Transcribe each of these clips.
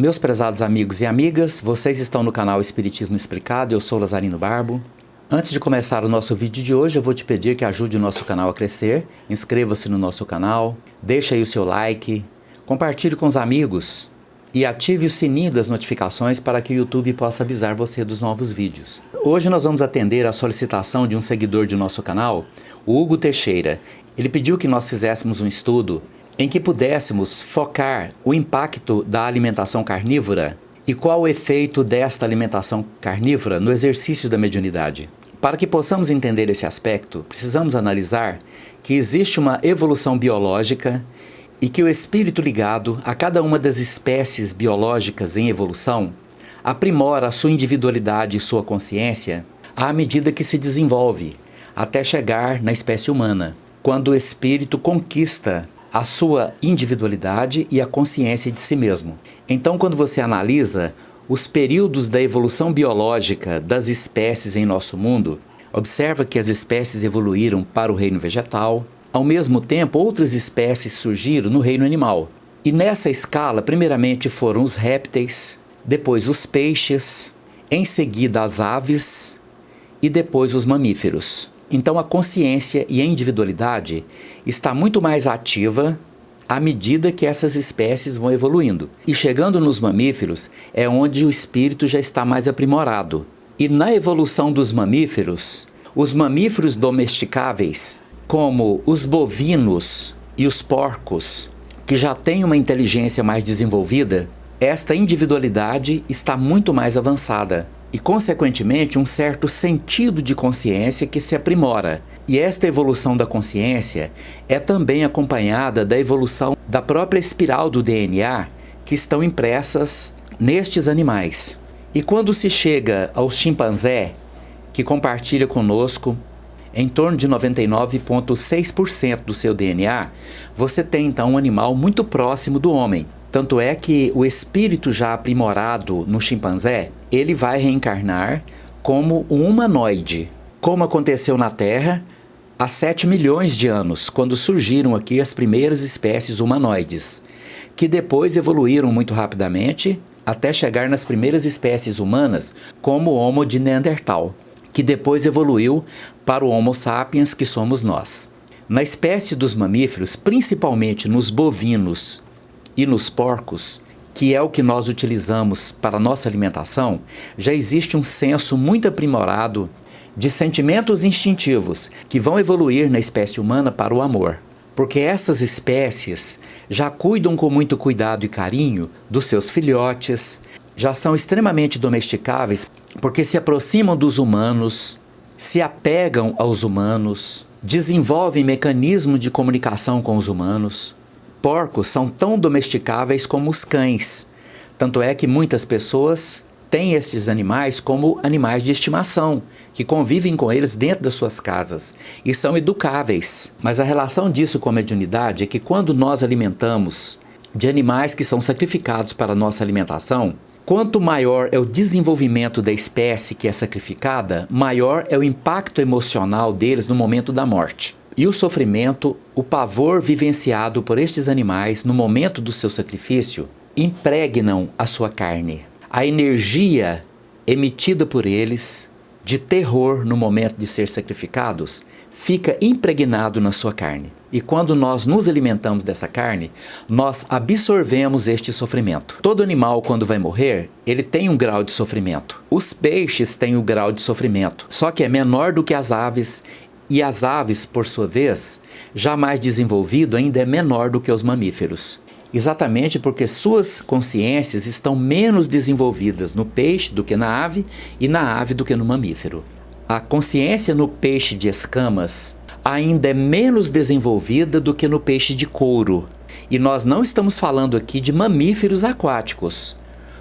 Meus prezados amigos e amigas, vocês estão no canal Espiritismo Explicado, eu sou Lazarino Barbo. Antes de começar o nosso vídeo de hoje, eu vou te pedir que ajude o nosso canal a crescer. Inscreva-se no nosso canal, deixa aí o seu like, compartilhe com os amigos e ative o sininho das notificações para que o YouTube possa avisar você dos novos vídeos. Hoje nós vamos atender a solicitação de um seguidor de nosso canal, o Hugo Teixeira. Ele pediu que nós fizéssemos um estudo em que pudéssemos focar o impacto da alimentação carnívora e qual o efeito desta alimentação carnívora no exercício da mediunidade. Para que possamos entender esse aspecto, precisamos analisar que existe uma evolução biológica e que o espírito ligado a cada uma das espécies biológicas em evolução aprimora a sua individualidade e sua consciência à medida que se desenvolve, até chegar na espécie humana, quando o espírito conquista a sua individualidade e a consciência de si mesmo. Então, quando você analisa os períodos da evolução biológica das espécies em nosso mundo, observa que as espécies evoluíram para o reino vegetal. Ao mesmo tempo, outras espécies surgiram no reino animal. E nessa escala, primeiramente foram os répteis, depois os peixes, em seguida as aves e depois os mamíferos. Então a consciência e a individualidade está muito mais ativa à medida que essas espécies vão evoluindo. E chegando nos mamíferos é onde o espírito já está mais aprimorado. E na evolução dos mamíferos, os mamíferos domesticáveis, como os bovinos e os porcos, que já têm uma inteligência mais desenvolvida, esta individualidade está muito mais avançada. E, consequentemente, um certo sentido de consciência que se aprimora. E esta evolução da consciência é também acompanhada da evolução da própria espiral do DNA que estão impressas nestes animais. E quando se chega ao chimpanzé, que compartilha conosco em torno de 99,6% do seu DNA, você tem então um animal muito próximo do homem. Tanto é que o espírito já aprimorado no chimpanzé, ele vai reencarnar como um humanoide, como aconteceu na Terra há 7 milhões de anos, quando surgiram aqui as primeiras espécies humanoides, que depois evoluíram muito rapidamente até chegar nas primeiras espécies humanas, como o Homo de Neandertal, que depois evoluiu para o Homo sapiens, que somos nós. Na espécie dos mamíferos, principalmente nos bovinos e nos porcos, que é o que nós utilizamos para a nossa alimentação, já existe um senso muito aprimorado de sentimentos instintivos que vão evoluir na espécie humana para o amor. Porque essas espécies já cuidam com muito cuidado e carinho dos seus filhotes, já são extremamente domesticáveis porque se aproximam dos humanos, se apegam aos humanos, desenvolvem mecanismos de comunicação com os humanos. Porcos são tão domesticáveis como os cães. Tanto é que muitas pessoas têm esses animais como animais de estimação, que convivem com eles dentro das suas casas e são educáveis. Mas a relação disso com a mediunidade é que quando nós alimentamos de animais que são sacrificados para a nossa alimentação, quanto maior é o desenvolvimento da espécie que é sacrificada, maior é o impacto emocional deles no momento da morte. E o sofrimento, o pavor vivenciado por estes animais no momento do seu sacrifício, impregnam a sua carne. A energia emitida por eles, de terror no momento de ser sacrificados, fica impregnado na sua carne. E quando nós nos alimentamos dessa carne, nós absorvemos este sofrimento. Todo animal, quando vai morrer, ele tem um grau de sofrimento. Os peixes têm um grau de sofrimento, só que é menor do que as aves. E as aves, por sua vez, já mais desenvolvido, ainda é menor do que os mamíferos. Exatamente porque suas consciências estão menos desenvolvidas no peixe do que na ave e na ave do que no mamífero. A consciência no peixe de escamas ainda é menos desenvolvida do que no peixe de couro. E nós não estamos falando aqui de mamíferos aquáticos,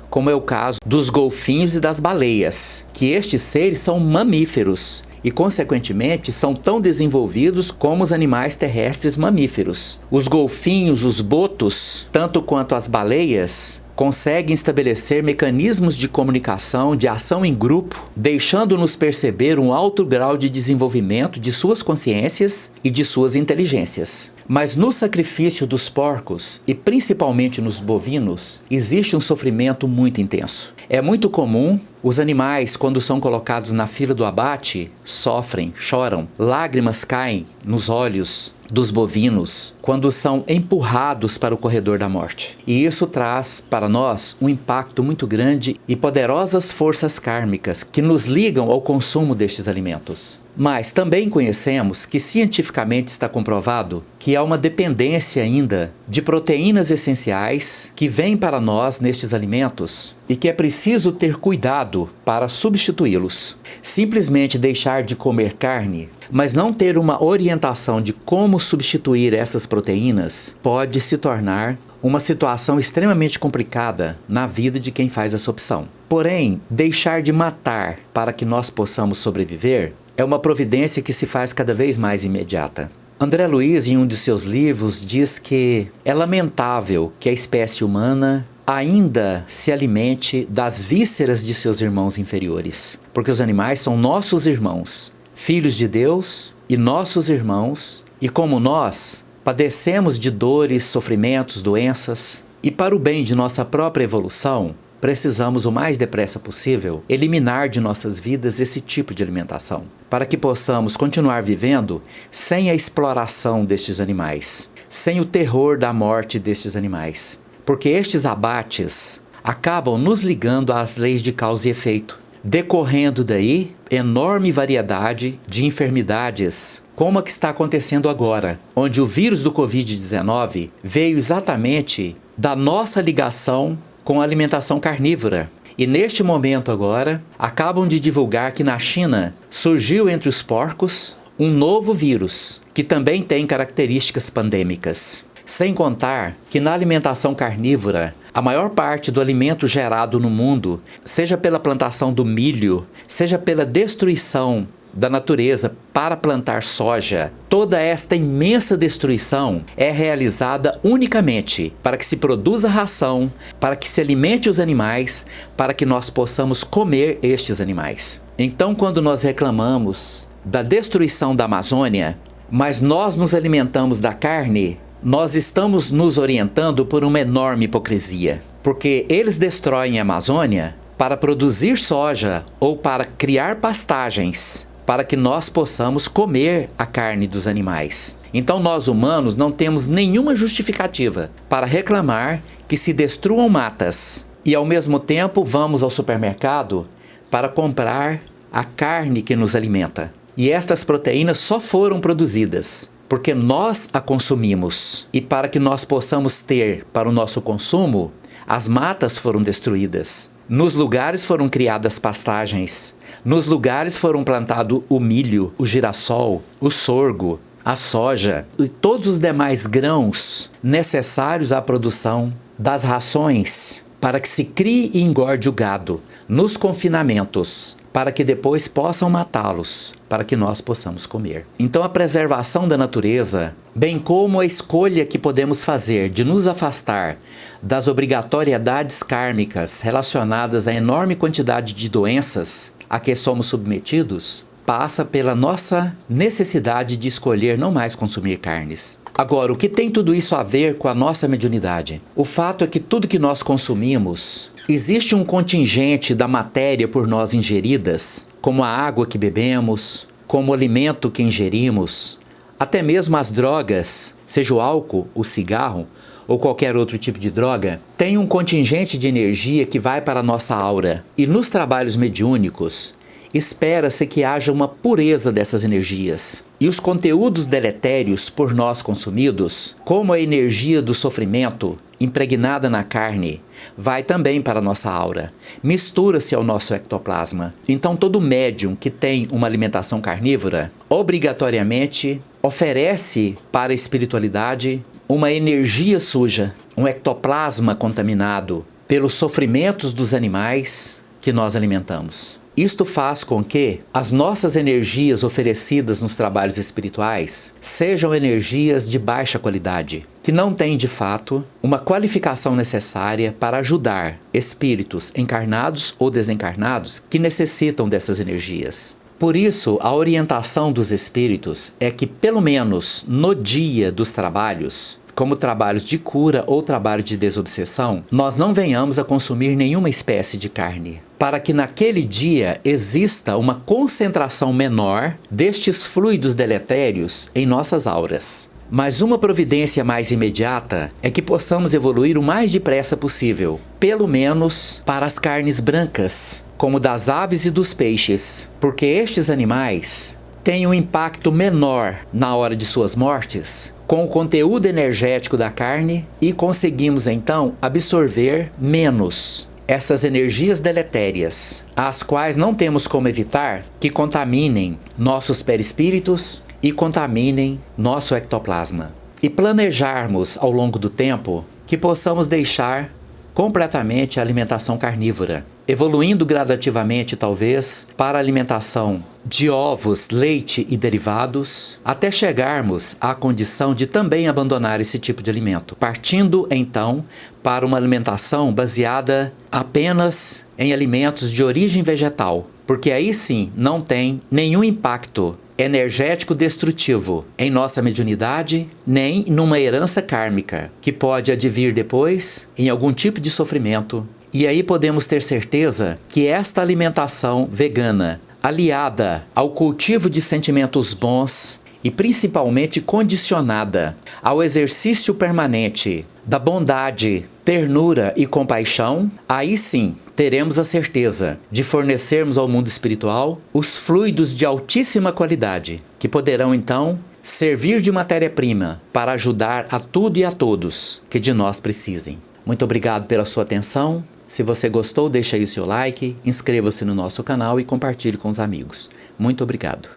como é o caso dos golfinhos e das baleias, que estes seres são mamíferos e, consequentemente, são tão desenvolvidos como os animais terrestres mamíferos. Os golfinhos, os botos, tanto quanto as baleias, conseguem estabelecer mecanismos de comunicação, de ação em grupo, deixando-nos perceber um alto grau de desenvolvimento de suas consciências e de suas inteligências. Mas no sacrifício dos porcos, e principalmente nos bovinos, existe um sofrimento muito intenso. É muito comum os animais, quando são colocados na fila do abate, sofrem, choram, lágrimas caem nos olhos dos bovinos quando são empurrados para o corredor da morte. E isso traz para nós um impacto muito grande e poderosas forças kármicas que nos ligam ao consumo destes alimentos. Mas também conhecemos que cientificamente está comprovado que há uma dependência ainda de proteínas essenciais que vêm para nós nestes alimentos e que é preciso ter cuidado para substituí-los. Simplesmente deixar de comer carne, mas não ter uma orientação de como substituir essas proteínas, pode se tornar uma situação extremamente complicada na vida de quem faz essa opção. Porém, deixar de matar para que nós possamos sobreviver é uma providência que se faz cada vez mais imediata. André Luiz, em um de seus livros, diz que é lamentável que a espécie humana ainda se alimente das vísceras de seus irmãos inferiores, porque os animais são nossos irmãos, filhos de Deus e nossos irmãos, e como nós, padecemos de dores, sofrimentos, doenças, e para o bem de nossa própria evolução, precisamos o mais depressa possível eliminar de nossas vidas esse tipo de alimentação, para que possamos continuar vivendo sem a exploração destes animais, sem o terror da morte destes animais. Porque estes abates acabam nos ligando às leis de causa e efeito, decorrendo daí enorme variedade de enfermidades, como a que está acontecendo agora, onde o vírus do Covid-19 veio exatamente da nossa ligação com a alimentação carnívora. E neste momento agora, acabam de divulgar que na China surgiu entre os porcos um novo vírus, que também tem características pandêmicas. Sem contar que na alimentação carnívora, a maior parte do alimento gerado no mundo, seja pela plantação do milho, seja pela destruição da natureza para plantar soja, toda esta imensa destruição é realizada unicamente para que se produza ração, para que se alimente os animais, para que nós possamos comer estes animais. Então, quando nós reclamamos da destruição da Amazônia, mas nós nos alimentamos da carne, nós estamos nos orientando por uma enorme hipocrisia, porque eles destroem a Amazônia para produzir soja ou para criar pastagens, para que nós possamos comer a carne dos animais. Então nós humanos não temos nenhuma justificativa para reclamar que se destruam matas e ao mesmo tempo vamos ao supermercado para comprar a carne que nos alimenta. E estas proteínas só foram produzidas porque nós a consumimos. E para que nós possamos ter para o nosso consumo, as matas foram destruídas. Nos lugares foram criadas pastagens. Nos lugares foram plantado o milho, o girassol, o sorgo, a soja e todos os demais grãos necessários à produção das rações para que se crie e engorde o gado nos confinamentos, para que depois possam matá-los, para que nós possamos comer. Então a preservação da natureza, bem como a escolha que podemos fazer de nos afastar das obrigatoriedades kármicas relacionadas à enorme quantidade de doenças a que somos submetidos, passa pela nossa necessidade de escolher não mais consumir carnes. Agora, o que tem tudo isso a ver com a nossa mediunidade? O fato é que tudo que nós consumimos, existe um contingente da matéria por nós ingeridas, como a água que bebemos, como o alimento que ingerimos, até mesmo as drogas, seja o álcool, o cigarro ou qualquer outro tipo de droga, tem um contingente de energia que vai para a nossa aura. E nos trabalhos mediúnicos, espera-se que haja uma pureza dessas energias. E os conteúdos deletérios por nós consumidos, como a energia do sofrimento impregnada na carne, vai também para a nossa aura, mistura-se ao nosso ectoplasma. Então todo médium que tem uma alimentação carnívora, obrigatoriamente oferece para a espiritualidade uma energia suja, um ectoplasma contaminado pelos sofrimentos dos animais que nós alimentamos. Isto faz com que as nossas energias oferecidas nos trabalhos espirituais sejam energias de baixa qualidade, que não têm de fato uma qualificação necessária para ajudar espíritos encarnados ou desencarnados que necessitam dessas energias. Por isso, a orientação dos espíritos é que, pelo menos no dia dos trabalhos, como trabalhos de cura ou trabalho de desobsessão, nós não venhamos a consumir nenhuma espécie de carne, para que naquele dia exista uma concentração menor destes fluidos deletérios em nossas auras. Mas uma providência mais imediata é que possamos evoluir o mais depressa possível, pelo menos para as carnes brancas, como das aves e dos peixes, porque estes animais têm um impacto menor na hora de suas mortes, com o conteúdo energético da carne, e conseguimos então absorver menos essas energias deletérias, as quais não temos como evitar que contaminem nossos perispíritos e contaminem nosso ectoplasma. E planejarmos ao longo do tempo que possamos deixar completamente a alimentação carnívora, evoluindo gradativamente talvez para a alimentação de ovos, leite e derivados, até chegarmos à condição de também abandonar esse tipo de alimento, partindo então para uma alimentação baseada apenas em alimentos de origem vegetal, porque aí sim não tem nenhum impacto energético destrutivo em nossa mediunidade, nem numa herança kármica, que pode advir depois em algum tipo de sofrimento. E aí podemos ter certeza que esta alimentação vegana, aliada ao cultivo de sentimentos bons e principalmente condicionada ao exercício permanente da bondade, ternura e compaixão, aí sim teremos a certeza de fornecermos ao mundo espiritual os fluidos de altíssima qualidade, que poderão então servir de matéria-prima para ajudar a tudo e a todos que de nós precisem. Muito obrigado pela sua atenção. Se você gostou, deixa aí o seu like, inscreva-se no nosso canal e compartilhe com os amigos. Muito obrigado.